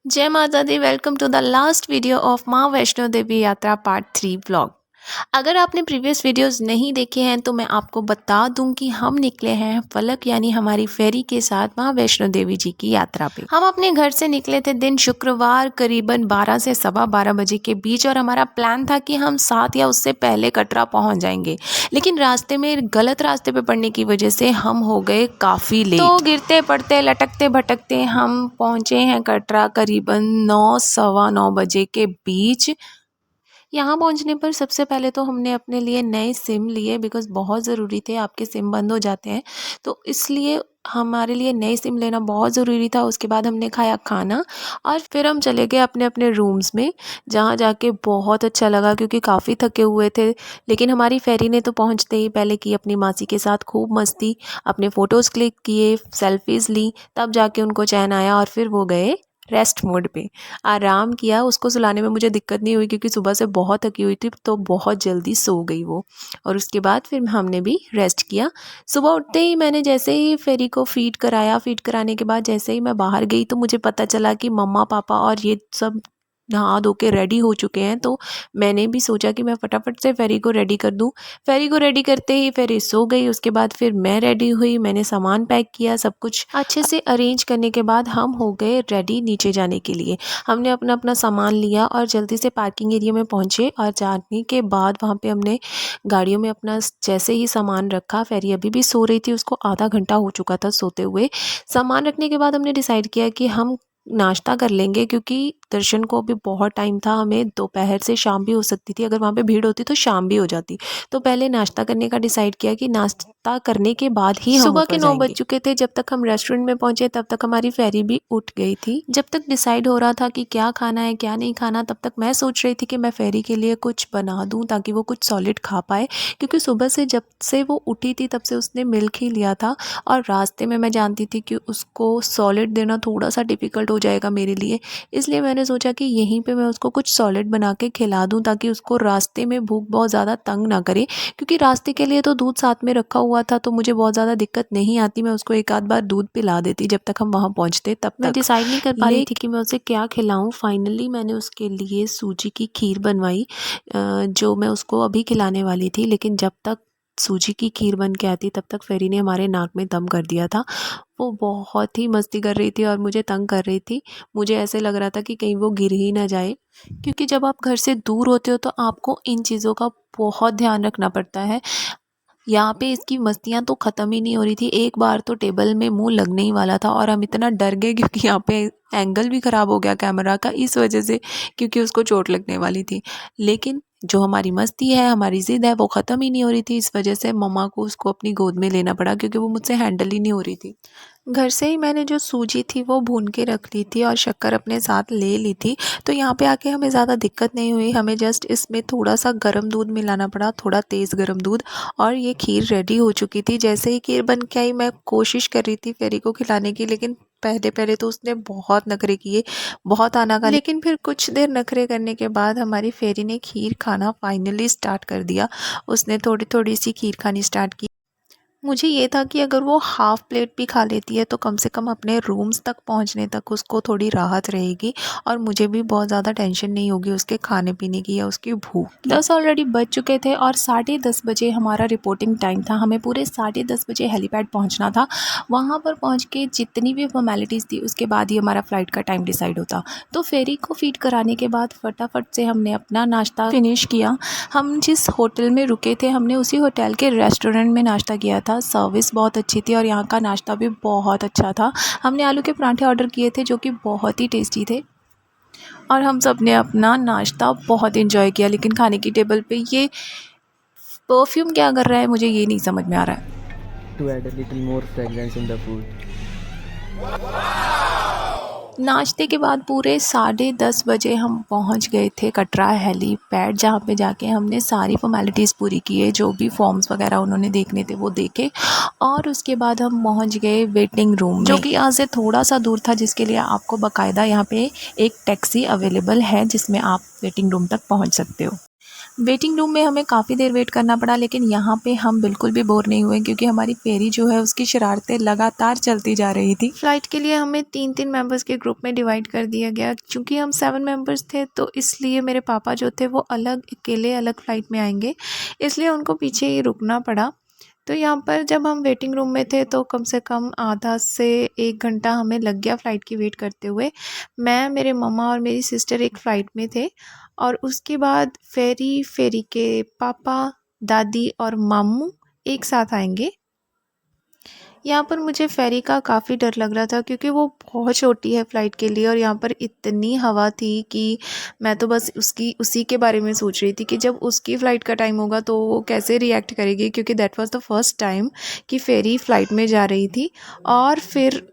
जय माता दी। Welcome to the last video of माँ वैष्णो देवी यात्रा पार्ट 3 व्लॉग। अगर आपने प्रीवियस वीडियोस नहीं देखे हैं तो मैं आपको बता दूं कि हम निकले हैं फलक यानी हमारी फेरी के साथ माँ वैष्णो देवी जी की यात्रा पे। हम अपने घर से निकले थे दिन शुक्रवार करीबन 12 से सवा 12 बजे के बीच और हमारा प्लान था कि हम 7 या उससे पहले कटरा पहुंच जाएंगे, लेकिन रास्ते में गलत रास्ते पे पड़ने की वजह से हम हो गए काफ़ी लेट। तो गिरते पड़ते लटकते भटकते हम पहुंचे हैं कटरा करीबन 9 सवा 9 बजे के बीच। यहाँ पहुँचने पर सबसे पहले तो हमने अपने लिए नए सिम लिए, बिकॉज़ बहुत ज़रूरी थे, आपके सिम बंद हो जाते हैं तो इसलिए हमारे लिए नए सिम लेना बहुत ज़रूरी था। उसके बाद हमने खाया खाना और फिर हम चले गए अपने अपने रूम्स में, जहाँ जाके बहुत अच्छा लगा क्योंकि काफ़ी थके हुए थे। लेकिन हमारी फेरी ने तो पहुँचते ही पहले की अपनी मासी के साथ खूब मस्ती, अपने फ़ोटोज़ क्लिक किए, सेल्फीज़ ली, तब जाके उनको चैन आया और फिर वो गए रेस्ट मोड पे। आराम किया, उसको सुलाने में मुझे दिक्कत नहीं हुई क्योंकि सुबह से बहुत थकी हुई थी तो बहुत जल्दी सो गई वो। और उसके बाद फिर हमने भी रेस्ट किया। सुबह उठते ही मैंने जैसे ही फेरी को फीड कराया, फीड कराने के बाद जैसे ही मैं बाहर गई तो मुझे पता चला कि मम्मा पापा और ये सब नहा धो के रेडी हो चुके हैं। तो मैंने भी सोचा कि मैं फटाफट से फेरी को रेडी कर दूं। फेरी को रेडी करते ही फेरी सो गई। उसके बाद फिर मैं रेडी हुई, मैंने सामान पैक किया, सब कुछ अच्छे से अरेंज करने के बाद हम हो गए रेडी नीचे जाने के लिए। हमने अपना अपना सामान लिया और जल्दी से पार्किंग एरिया में पहुंचे और जाने के बाद वहाँ पे हमने गाड़ियों में अपना जैसे ही सामान रखा। फेरी अभी भी सो रही थी, उसको आधा घंटा हो चुका था सोते हुए। सामान रखने के बाद हमने डिसाइड किया कि हम नाश्ता कर लेंगे क्योंकि दर्शन को भी बहुत टाइम था, हमें दोपहर से शाम भी हो सकती थी, अगर वहाँ पे भीड़ होती तो शाम भी हो जाती। तो पहले नाश्ता करने का डिसाइड किया कि नाश्ता करने के बाद ही हम सुबह के 9 बज चुके थे। जब तक हम रेस्टोरेंट में पहुंचे तब तक हमारी फेरी भी उठ गई थी। जब तक डिसाइड हो रहा था कि क्या खाना है क्या नहीं खाना, तब तक मैं सोच रही थी कि मैं फेरी के लिए कुछ बना दूं ताकि वो कुछ सॉलिड खा पाए, क्योंकि सुबह से जब से वो उठी थी तब से उसने मिल्क ही लिया था और रास्ते में मैं जानती थी कि उसको सॉलिड देना थोड़ा सा डिफ़िकल्ट हो जाएगा मेरे लिए। इसलिए मैंने सोचा कि यहीं पे मैं उसको कुछ सॉलिड बना के खिला दूं ताकि उसको रास्ते में भूख बहुत ज़्यादा तंग ना करे, क्योंकि रास्ते के लिए तो दूध साथ में रखा हुआ था तो मुझे बहुत ज़्यादा दिक्कत नहीं आती, मैं उसको एक आध बार दूध पिला देती जब तक हम वहाँ पहुँचते। तब मैं डिसाइड नहीं कर पा रही थी कि मैं उसे क्या खिलाऊँ। फाइनली मैंने उसके लिए सूजी की खीर बनवाई, जो मैं उसको अभी खिलाने वाली थी, लेकिन जब तक सूजी की खीर बन के आती तब तक फेरी ने हमारे नाक में दम कर दिया था। वो बहुत ही मस्ती कर रही थी और मुझे तंग कर रही थी। मुझे ऐसे लग रहा था कि कहीं वो गिर ही ना जाए, क्योंकि जब आप घर से दूर होते हो तो आपको इन चीज़ों का बहुत ध्यान रखना पड़ता है। यहाँ पे इसकी मस्तियाँ तो ख़त्म ही नहीं हो रही थी। एक बार तो टेबल में मुँह लगने ही वाला था और हम इतना डर गए क्योंकि यहाँ पे एंगल भी ख़राब हो गया कैमरा का इस वजह से, क्योंकि उसको चोट लगने वाली थी। लेकिन जो हमारी मस्ती है, हमारी ज़िद है, वो ख़त्म ही नहीं हो रही थी। इस वजह से मम्मा को उसको अपनी गोद में लेना पड़ा क्योंकि वो मुझसे हैंडल ही नहीं हो रही थी। घर से ही मैंने जो सूजी थी वो भून के रख ली थी और शक्कर अपने साथ ले ली थी, तो यहाँ पे आके हमें ज़्यादा दिक्कत नहीं हुई। हमें जस्ट इसमें थोड़ा सा गर्म दूध मिलाना पड़ा, थोड़ा तेज़ गर्म दूध, और ये खीर रेडी हो चुकी थी। जैसे ही खीर बन के आई मैं कोशिश कर रही थी फेरी को खिलाने की, लेकिन पहले पहले तो उसने बहुत नखरे किए, बहुत आनाकानी, लेकिन फिर कुछ देर नखरे करने के बाद हमारी फेरी ने खीर खाना फाइनली स्टार्ट कर दिया। उसने थोड़ी थोड़ी सी खीर खानी स्टार्ट की। मुझे ये था कि अगर वो हाफ़ प्लेट भी खा लेती है तो कम से कम अपने रूम्स तक पहुंचने तक उसको थोड़ी राहत रहेगी और मुझे भी बहुत ज़्यादा टेंशन नहीं होगी उसके खाने पीने की या उसकी भूख की। 10 ऑलरेडी बज चुके थे और 10:30 बजे हमारा रिपोर्टिंग टाइम था। हमें पूरे 10:30 बजे हेलीपैड पहुंचना था। वहाँ पर पहुँच के जितनी भी फॉर्मेलिटीज़ थी उसके बाद ही हमारा फ़्लाइट का टाइम डिसाइड होता। तो फेरी को फीड कराने के बाद फटाफट से हमने अपना नाश्ता फिनिश किया। हम जिस होटल में रुके थे हमने उसी होटल के रेस्टोरेंट में नाश्ता किया था। सर्विस बहुत अच्छी थी और यहाँ का नाश्ता भी बहुत अच्छा था। हमने आलू के पराठे ऑर्डर किए थे जो कि बहुत ही टेस्टी थे और हम सब ने अपना नाश्ता बहुत एंजॉय किया। लेकिन खाने की टेबल पे ये परफ्यूम क्या कर रहा है मुझे ये नहीं समझ में आ रहा है। To add a little more fragrance in the food. नाश्ते के बाद पूरे 10:30 बजे हम पहुंच गए थे कटरा हेलीपैड, जहां पे जाके हमने सारी फॉर्मेलिटीज़ पूरी की है, जो भी फॉर्म्स वगैरह उन्होंने देखने थे वो देखे। और उसके बाद हम पहुंच गए वेटिंग रूम में, जो कि यहाँ से थोड़ा सा दूर था, जिसके लिए आपको बाकायदा यहाँ पे एक टैक्सी अवेलेबल है जिसमें आप वेटिंग रूम तक पहुँच सकते हो। वेटिंग रूम में हमें काफ़ी देर वेट करना पड़ा, लेकिन यहाँ पे हम बिल्कुल भी बोर नहीं हुए क्योंकि हमारी फेरी जो है उसकी शरारतें लगातार चलती जा रही थी। फ़्लाइट के लिए हमें 3-3 मेंबर्स के ग्रुप में डिवाइड कर दिया गया। चूँकि हम 7 मेंबर्स थे तो इसलिए मेरे पापा जो थे वो अकेले अलग फ़्लाइट में आएंगे, इसलिए उनको पीछे ही रुकना पड़ा। तो यहाँ पर जब हम वेटिंग रूम में थे तो कम से कम आधा से 1 घंटा हमें लग गया फ़्लाइट की वेट करते हुए। मैं, मेरे मम्मा और मेरी सिस्टर एक फ़्लाइट में थे और उसके बाद फेरी के पापा, दादी और मामू एक साथ आएंगे। यहाँ पर मुझे फेरी का काफ़ी डर लग रहा था क्योंकि वो बहुत छोटी है फ़्लाइट के लिए और यहाँ पर इतनी हवा थी कि मैं तो बस उसी के बारे में सोच रही थी कि जब उसकी फ़्लाइट का टाइम होगा तो वो कैसे रिएक्ट करेगी, क्योंकि that was the first time कि फेरी फ़्लाइट में जा रही थी। और फिर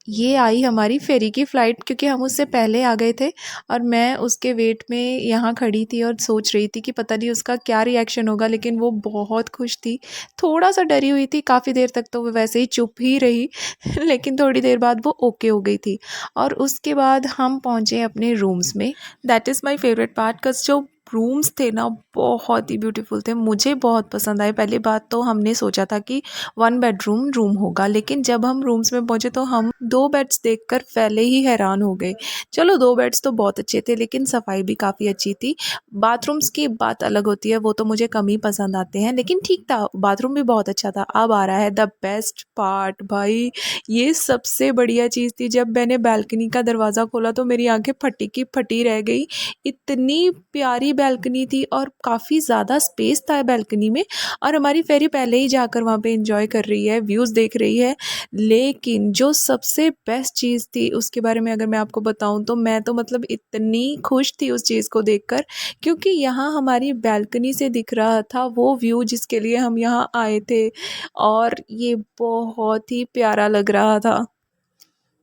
ये आई हमारी फेरी की फ़्लाइट, क्योंकि हम उससे पहले आ गए थे और मैं उसके वेट में यहाँ खड़ी थी और सोच रही थी कि पता नहीं उसका क्या रिएक्शन होगा, लेकिन वो बहुत खुश थी। थोड़ा-सा डरी हुई थी, काफ़ी देर तक तो वो वैसे ही चुप ही रही लेकिन थोड़ी देर बाद वो ओके हो गई थी और उसके बाद हम पहुँचे अपने रूम्स में। That is my favourite part, because जो रूम्स थे ना बहुत ही ब्यूटीफुल थे, मुझे बहुत पसंद आए। पहली बात तो हमने सोचा था कि 1 बेडरूम रूम होगा, लेकिन जब हम रूम्स में पहुँचे तो हम 2 बेड्स देखकर पहले ही हैरान हो गए। चलो 2 बेड्स तो बहुत अच्छे थे, लेकिन सफाई भी काफ़ी अच्छी थी। बाथरूम्स की बात अलग होती है, वो तो मुझे कम ही पसंद आते हैं, लेकिन ठीक था, बाथरूम भी बहुत अच्छा था। अब आ रहा है द बेस्ट पार्ट भाई, ये सबसे बढ़िया चीज़ थी। जब मैंने बालकनी का दरवाज़ा खोला तो मेरी आँखें फटी की फटी रह गई। इतनी प्यारी बालकनी थी और काफ़ी ज़्यादा स्पेस था बालकनी में और हमारी फेरी पहले ही जाकर वहाँ पे एंजॉय कर रही है, व्यूज़ देख रही है। लेकिन जो सबसे बेस्ट चीज़ थी उसके बारे में अगर मैं आपको बताऊँ तो मैं तो मतलब इतनी खुश थी उस चीज़ को देखकर, क्योंकि यहाँ हमारी बालकनी से दिख रहा था वो व्यू जिसके लिए हम यहाँ आए थे और ये बहुत ही प्यारा लग रहा था।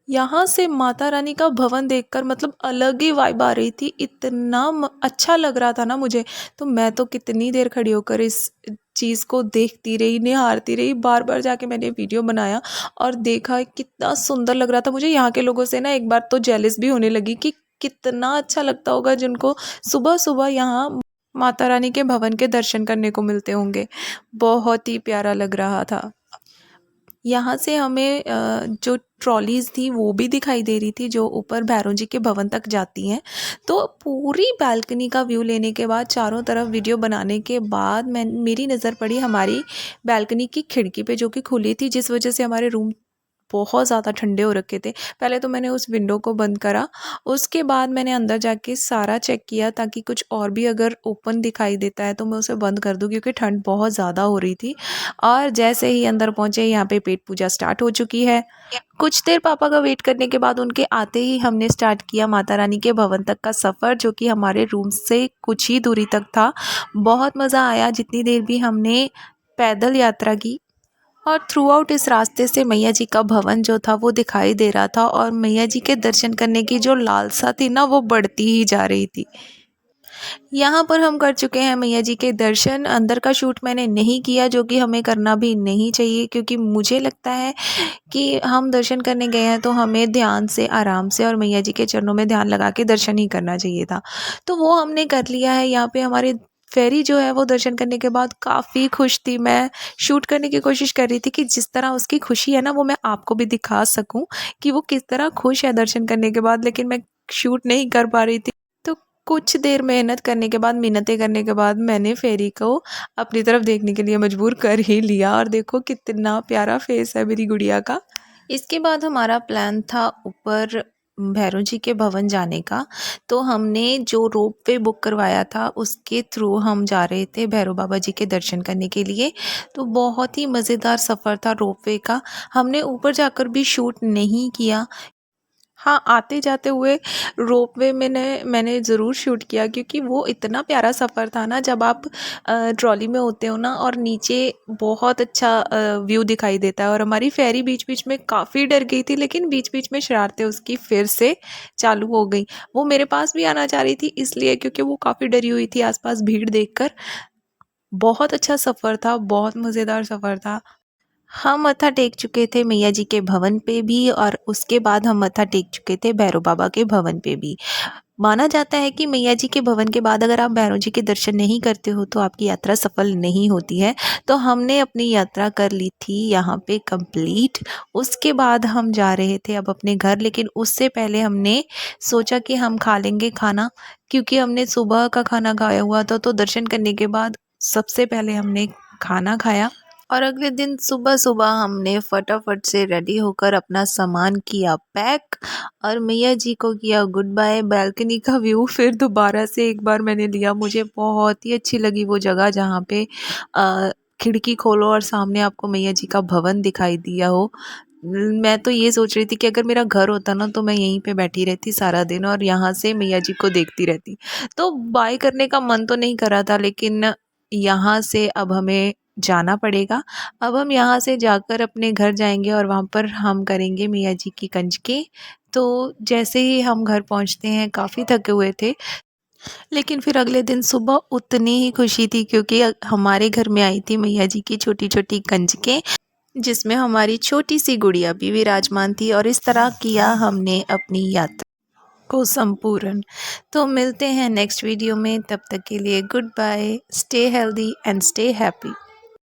यहाँ से माता रानी का भवन देखकर मतलब अलग ही वाइब आ रही थी, इतना अच्छा लग रहा था ना मुझे। तो मैं तो कितनी देर खड़ी होकर इस चीज़ को देखती रही, निहारती रही। बार बार जाके मैंने वीडियो बनाया और देखा कितना सुंदर लग रहा था मुझे। यहाँ के लोगों से ना एक बार तो जेलस भी होने लगी कि कितना अच्छा लगता होगा जिनको सुबह सुबह यहाँ माता रानी के भवन के दर्शन करने को मिलते होंगे। बहुत ही प्यारा लग रहा था। यहाँ से हमें जो ट्रॉलीज़ थी वो भी दिखाई दे रही थी जो ऊपर भैरव जी के भवन तक जाती हैं। तो पूरी बालकनी का व्यू लेने के बाद, चारों तरफ वीडियो बनाने के बाद मेरी नज़र पड़ी हमारी बालकनी की खिड़की पे जो कि खुली थी, जिस वजह से हमारे रूम बहुत ज़्यादा ठंडे हो रखे थे। पहले तो मैंने उस विंडो को बंद करा, उसके बाद मैंने अंदर जाके सारा चेक किया ताकि कुछ और भी अगर ओपन दिखाई देता है तो मैं उसे बंद कर दूँ, क्योंकि ठंड बहुत ज़्यादा हो रही थी। और जैसे ही अंदर पहुँचे यहाँ पे पेट पूजा स्टार्ट हो चुकी है। कुछ देर पापा का वेट करने के बाद उनके आते ही हमने स्टार्ट किया माता रानी के भवन तक का सफ़र, जो कि हमारे रूम से कुछ ही दूरी तक था। बहुत मज़ा आया जितनी देर भी हमने पैदल यात्रा की, और थ्रू आउट इस रास्ते से मैया जी का भवन जो था वो दिखाई दे रहा था और मैया जी के दर्शन करने की जो लालसा थी ना वो बढ़ती ही जा रही थी। यहाँ पर हम कर चुके हैं मैया जी के दर्शन। अंदर का शूट मैंने नहीं किया, जो कि हमें करना भी नहीं चाहिए, क्योंकि मुझे लगता है कि हम दर्शन करने गए हैं तो हमें ध्यान से, आराम से और मैया जी के चरणों में ध्यान लगा के दर्शन ही करना चाहिए था। तो वो हमने कर लिया है। यहाँ पे हमारे फेरी जो है वो दर्शन करने के बाद काफ़ी खुश थी। मैं शूट करने की कोशिश कर रही थी कि जिस तरह उसकी खुशी है ना वो मैं आपको भी दिखा सकूं कि वो किस तरह खुश है दर्शन करने के बाद, लेकिन मैं शूट नहीं कर पा रही थी। तो कुछ देर मेहनत करने के बाद, मिन्नतें करने के बाद मैंने फेरी को अपनी तरफ देखने के लिए मजबूर कर ही लिया और देखो कितना प्यारा फेस है मेरी गुड़िया का। इसके बाद हमारा प्लान था ऊपर भैरव जी के भवन जाने का। तो हमने जो रोप वे बुक करवाया था उसके थ्रू हम जा रहे थे भैरव बाबा जी के दर्शन करने के लिए। तो बहुत ही मज़ेदार सफ़र था रोप वे का। हमने ऊपर जाकर भी शूट नहीं किया। हाँ, आते जाते हुए रोपवे में मैंने ज़रूर शूट किया, क्योंकि वो इतना प्यारा सफ़र था ना, जब आप ट्रॉली में होते हो ना और नीचे बहुत अच्छा व्यू दिखाई देता है। और हमारी फेरी बीच बीच में काफ़ी डर गई थी, लेकिन बीच बीच में शरारतें उसकी फिर से चालू हो गई। वो मेरे पास भी आना चाह रही थी इसलिए, क्योंकि वो काफ़ी डरी हुई थी आसपास भीड़ देखकर। बहुत अच्छा सफ़र था, बहुत मज़ेदार सफ़र था। हम मत्था टेक चुके थे मैया जी के भवन पे भी और उसके बाद हम मत्था टेक चुके थे भैरव बाबा के भवन पे भी। माना जाता है कि मैया जी के भवन के बाद अगर आप भैरव जी के दर्शन नहीं करते हो तो आपकी यात्रा सफल नहीं होती है। तो हमने अपनी यात्रा कर ली थी यहाँ पे कंप्लीट। उसके बाद हम जा रहे थे अब अपने घर, लेकिन उससे पहले हमने सोचा कि हम खा लेंगे खाना, क्योंकि हमने सुबह का खाना खाया हुआ था। तो दर्शन करने के बाद सबसे पहले हमने खाना खाया और अगले दिन सुबह-सुबह हमने फटाफट से रेडी होकर अपना सामान किया पैक और मैया जी को किया गुड बाय। बालकनी का व्यू फिर दोबारा से एक बार मैंने लिया। मुझे बहुत ही अच्छी लगी वो जगह जहाँ पे खिड़की खोलो और सामने आपको मैया जी का भवन दिखाई दिया हो। मैं तो ये सोच रही थी कि अगर मेरा घर होता ना तो मैं यहीं पे बैठी रहती सारा दिन और यहाँ से मैया जी को देखती रहती। तो बाय करने का मन तो नहीं कर रहा था, लेकिन यहाँ से अब हमें जाना पड़ेगा। अब हम यहाँ से जाकर अपने घर जाएँगे और वहाँ पर हम करेंगे मैया जी की कंजकें। तो जैसे ही हम घर पहुँचते हैं, काफ़ी थके हुए थे, लेकिन फिर अगले दिन सुबह उतनी ही खुशी थी क्योंकि हमारे घर में आई थी मैया जी की छोटी-छोटी कंजकें, जिसमें हमारी छोटी-सी गुड़िया भी विराजमान थी और इस तरह किया हमने अपनी यात्रा को संपूर्ण। तो मिलते हैं नेक्स्ट वीडियो में, तब तक के लिए good bye, stay healthy and stay happy.